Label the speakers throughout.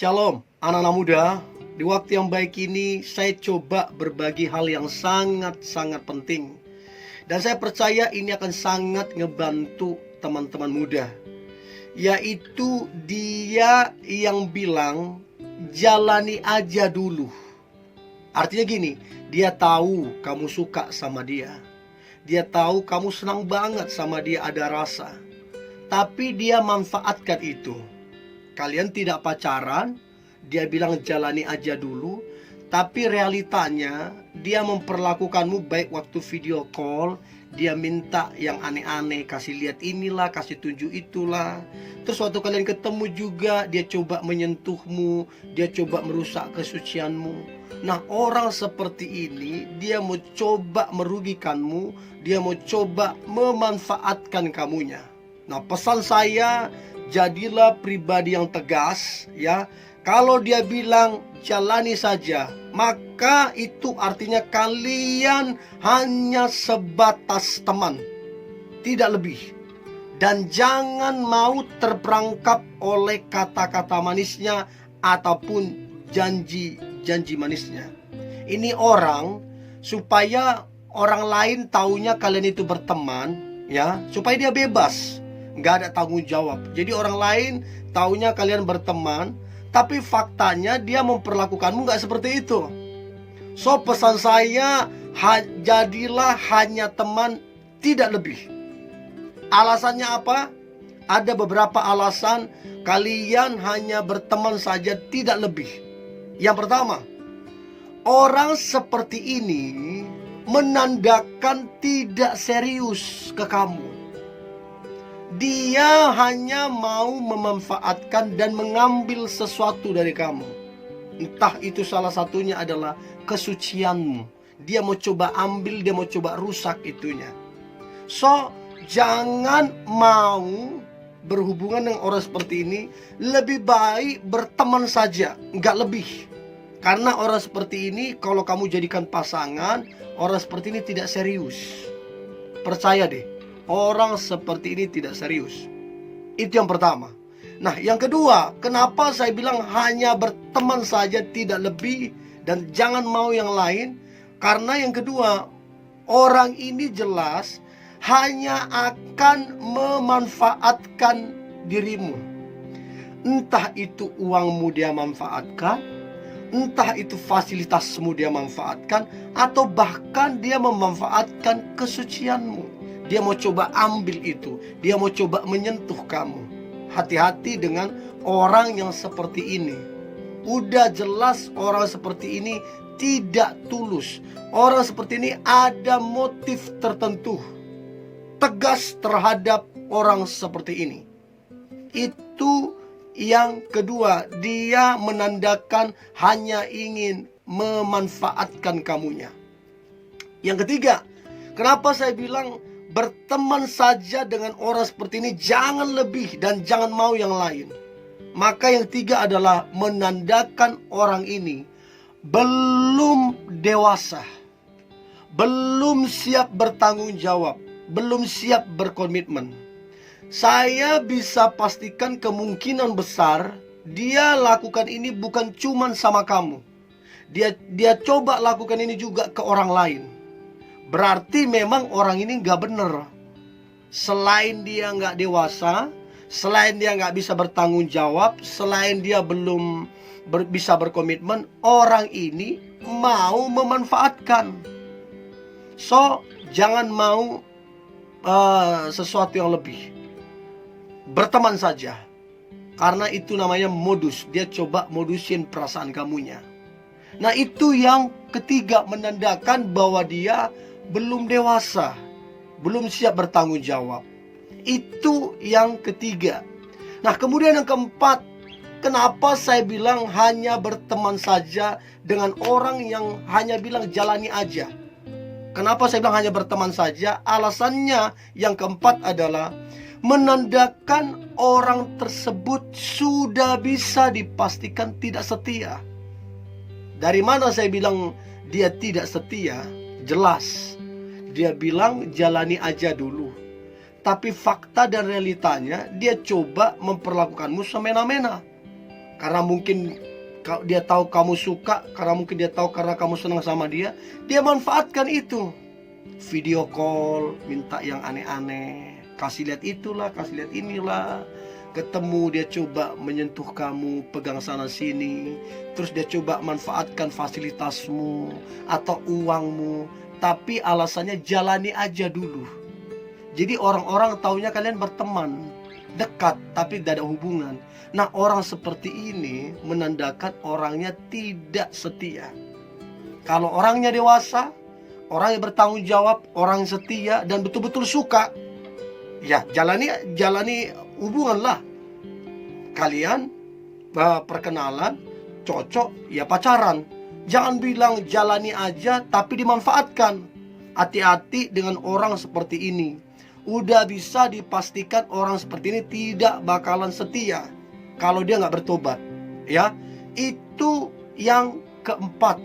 Speaker 1: Shalom, anak-anak muda. Di waktu yang baik ini, saya coba berbagi hal yang sangat-sangat penting. Dan saya percaya ini akan sangat ngebantu teman-teman muda. Yaitu dia yang bilang, jalani aja dulu. Artinya gini, dia tahu kamu suka sama dia. Dia tahu kamu senang banget sama dia, ada rasa. Tapi dia manfaatkan itu. Kalian tidak pacaran, dia bilang jalani aja dulu. Tapi realitanya dia memperlakukanmu baik waktu video call. Dia minta yang aneh-aneh, kasih lihat inilah, kasih tunjuk itulah. Terus waktu kalian ketemu juga, dia coba menyentuhmu, dia coba merusak kesucianmu. Nah, orang seperti ini, dia mau coba merugikanmu, dia mau coba memanfaatkan kamunya. Nah, pesan saya, jadilah pribadi yang tegas, ya. Kalau dia bilang jalani saja, maka itu artinya kalian hanya sebatas teman, tidak lebih. Dan jangan mau terperangkap oleh kata-kata manisnya ataupun janji manisnya. Ini orang supaya orang lain taunya kalian itu berteman, ya, supaya dia bebas, nggak ada tanggung jawab. Jadi orang lain taunya kalian berteman, tapi faktanya dia memperlakukanmu nggak seperti itu. So, pesan saya, jadilah hanya teman, tidak lebih. Alasannya apa? Ada beberapa alasan kalian hanya berteman saja, tidak lebih. Yang pertama, orang seperti ini menandakan tidak serius ke kamu. Dia hanya mau memanfaatkan dan mengambil sesuatu dari kamu. Entah itu salah satunya adalah kesucianmu. Dia mau coba ambil, dia mau coba rusak itunya. So, jangan mau berhubungan dengan orang seperti ini. Lebih baik berteman saja, nggak lebih. Karena orang seperti ini, kalau kamu jadikan pasangan, orang seperti ini tidak serius. Percaya deh, orang seperti ini tidak serius. Itu yang pertama. Nah, yang kedua, kenapa saya bilang hanya berteman saja, tidak lebih, dan jangan mau yang lain? Karena yang kedua, orang ini jelas hanya akan memanfaatkan dirimu. Entah itu uangmu dia manfaatkan, entah itu fasilitasmu dia manfaatkan, atau bahkan dia memanfaatkan kesucianmu. Dia mau coba ambil itu, dia mau coba menyentuh kamu. Hati-hati dengan orang yang seperti ini. Udah jelas orang seperti ini tidak tulus. Orang seperti ini ada motif tertentu. Tegas terhadap orang seperti ini. Itu yang kedua, dia menandakan hanya ingin memanfaatkan kamunya. Yang ketiga, kenapa saya bilang berteman saja dengan orang seperti ini, jangan lebih dan jangan mau yang lain. Maka yang tiga adalah menandakan orang ini belum dewasa, belum siap bertanggung jawab, belum siap berkomitmen. Saya bisa pastikan kemungkinan besar dia lakukan ini bukan cuma sama kamu. Dia coba lakukan ini juga ke orang lain. Berarti memang orang ini gak bener. Selain dia gak dewasa, selain dia gak bisa bertanggung jawab, selain dia belum bisa berkomitmen, orang ini mau memanfaatkan. So, jangan mau sesuatu yang lebih. Berteman saja. Karena itu namanya modus. Dia coba modusin perasaan kamunya. Nah, itu yang ketiga, menandakan bahwa dia belum dewasa, belum siap bertanggung jawab. Itu yang ketiga. Nah, kemudian yang keempat, kenapa saya bilang hanya berteman saja dengan orang yang hanya bilang jalani aja? Kenapa saya bilang hanya berteman saja? Alasannya yang keempat adalah menandakan orang tersebut sudah bisa dipastikan tidak setia. Dari mana saya bilang dia tidak setia? Jelas, dia bilang jalani aja dulu. Tapi fakta dan realitanya dia coba memperlakukanmu semena-mena. Karena mungkin dia tahu kamu suka, karena mungkin dia tahu karena kamu senang sama dia, dia manfaatkan itu. Video call, minta yang aneh-aneh, kasih lihat itulah, kasih lihat inilah. Ketemu dia coba menyentuh kamu, pegang sana sini, terus dia coba manfaatkan fasilitasmu atau uangmu, tapi alasannya jalani aja dulu. Jadi orang-orang taunya kalian berteman, dekat, tapi tidak ada hubungan. Nah, orang seperti ini menandakan orangnya tidak setia. Kalau orangnya dewasa, orang yang bertanggung jawab, orang yang setia dan betul-betul suka, ya jalani hubungan lah. Kalian perkenalan, cocok, ya pacaran. Jangan bilang jalani aja tapi dimanfaatkan. Hati-hati dengan orang seperti ini. Udah bisa dipastikan orang seperti ini tidak bakalan setia kalau dia nggak bertobat, ya. Itu yang keempat.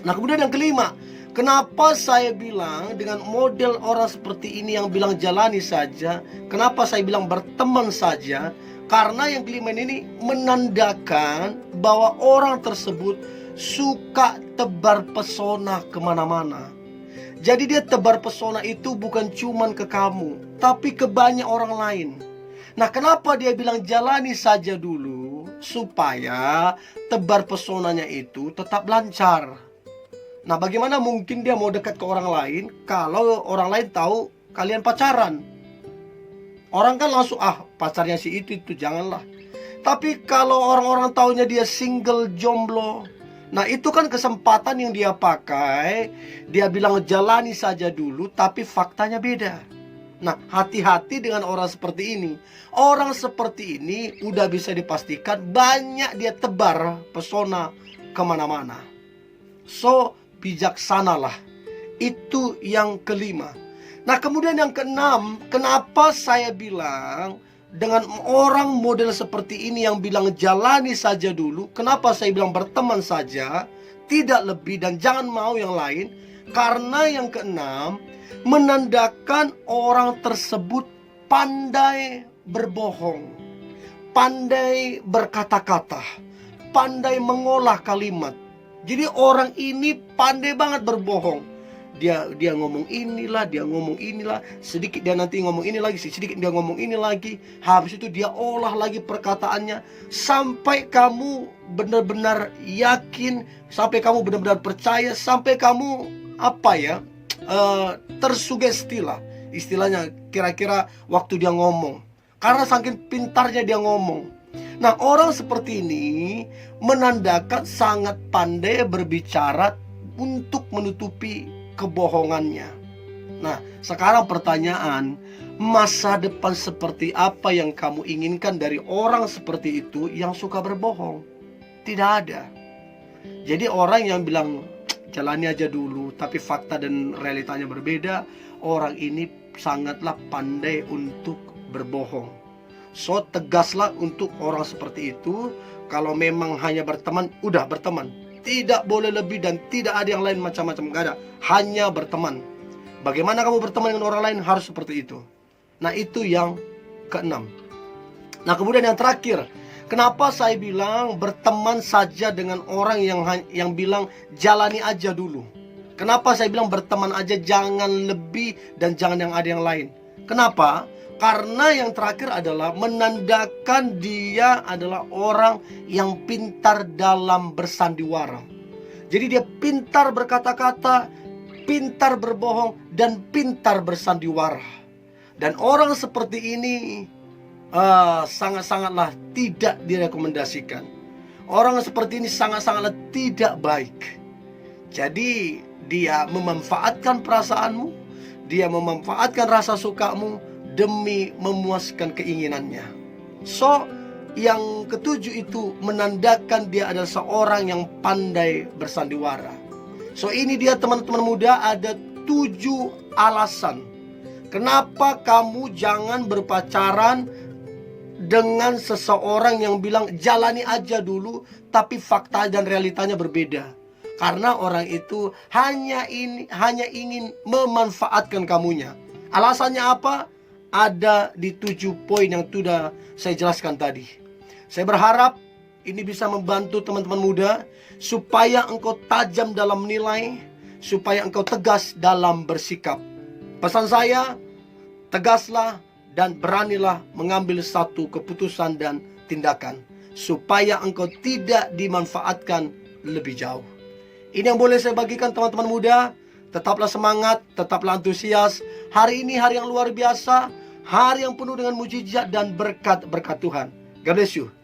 Speaker 1: Nah, kemudian yang kelima, kenapa saya bilang dengan model orang seperti ini yang bilang jalani saja, kenapa saya bilang berteman saja? Karena yang kelima ini menandakan bahwa orang tersebut suka tebar pesona kemana-mana. Jadi dia tebar pesona itu bukan cuman ke kamu, tapi ke banyak orang lain. Nah, kenapa dia bilang jalani saja dulu? Supaya tebar pesonanya itu tetap lancar. Nah, bagaimana mungkin dia mau dekat ke orang lain kalau orang lain tahu kalian pacaran? Orang kan langsung, pacarnya si itu janganlah. Tapi kalau orang-orang taunya dia single, jomblo, nah itu kan kesempatan yang dia pakai. Dia bilang jalani saja dulu, tapi faktanya beda. Nah, hati-hati dengan orang seperti ini. Orang seperti ini udah bisa dipastikan banyak dia tebar pesona kemana-mana. So, bijaksanalah. Itu yang kelima. Nah, kemudian yang keenam, kenapa saya bilang dengan orang model seperti ini yang bilang jalani saja dulu, kenapa saya bilang berteman saja, tidak lebih dan jangan mau yang lain? Karena yang keenam menandakan orang tersebut pandai berbohong, pandai berkata-kata, pandai mengolah kalimat. Jadi orang ini pandai banget berbohong. Dia ngomong inilah, dia ngomong inilah, sedikit dia nanti ngomong ini lagi, sedikit dia ngomong ini lagi. Habis itu dia olah lagi perkataannya sampai kamu benar-benar yakin, sampai kamu benar-benar percaya, sampai kamu tersugesti lah istilahnya, kira-kira waktu dia ngomong. Karena saking pintarnya dia ngomong. Nah, orang seperti ini menandakan sangat pandai berbicara untuk menutupi kebohongannya. Nah, sekarang pertanyaan, masa depan seperti apa yang kamu inginkan dari orang seperti itu yang suka berbohong? Tidak ada. Jadi orang yang bilang jalani aja dulu, tapi fakta dan realitanya berbeda, orang ini sangatlah pandai untuk berbohong. So, tegaslah untuk orang seperti itu. Kalau memang hanya berteman, udah berteman. Tidak boleh lebih dan tidak ada yang lain macam-macam, gak ada. Hanya berteman. Bagaimana kamu berteman dengan orang lain harus seperti itu. Nah, itu yang keenam. Nah, kemudian yang terakhir, kenapa saya bilang berteman saja dengan orang yang bilang jalani aja dulu? Kenapa saya bilang berteman aja, jangan lebih dan jangan yang ada yang lain? Kenapa? Karena yang terakhir adalah menandakan dia adalah orang yang pintar dalam bersandiwara. Jadi dia pintar berkata-kata, pintar berbohong, dan pintar bersandiwara. Dan orang seperti ini sangat-sangatlah tidak direkomendasikan. Orang seperti ini sangat-sangatlah tidak baik. Jadi dia memanfaatkan perasaanmu, dia memanfaatkan rasa sukamu demi memuaskan keinginannya. So, yang ketujuh itu menandakan dia adalah seorang yang pandai bersandiwara. So, ini dia teman-teman muda, ada 7 alasan kenapa kamu jangan berpacaran dengan seseorang yang bilang jalani aja dulu, tapi fakta dan realitanya berbeda. Karena orang itu hanya ingin memanfaatkan kamunya. Alasannya apa? Ada di 7 poin yang sudah saya jelaskan tadi. Saya berharap Ini bisa membantu teman-teman muda supaya engkau tajam dalam menilai, supaya engkau tegas dalam bersikap. Pesan saya, tegaslah dan beranilah mengambil satu keputusan dan tindakan, supaya engkau tidak dimanfaatkan lebih jauh. Ini yang boleh saya bagikan teman-teman muda. Tetaplah semangat, tetaplah antusias. Hari ini hari yang luar biasa, hari yang penuh dengan mujizat dan berkat-berkat Tuhan. God bless you.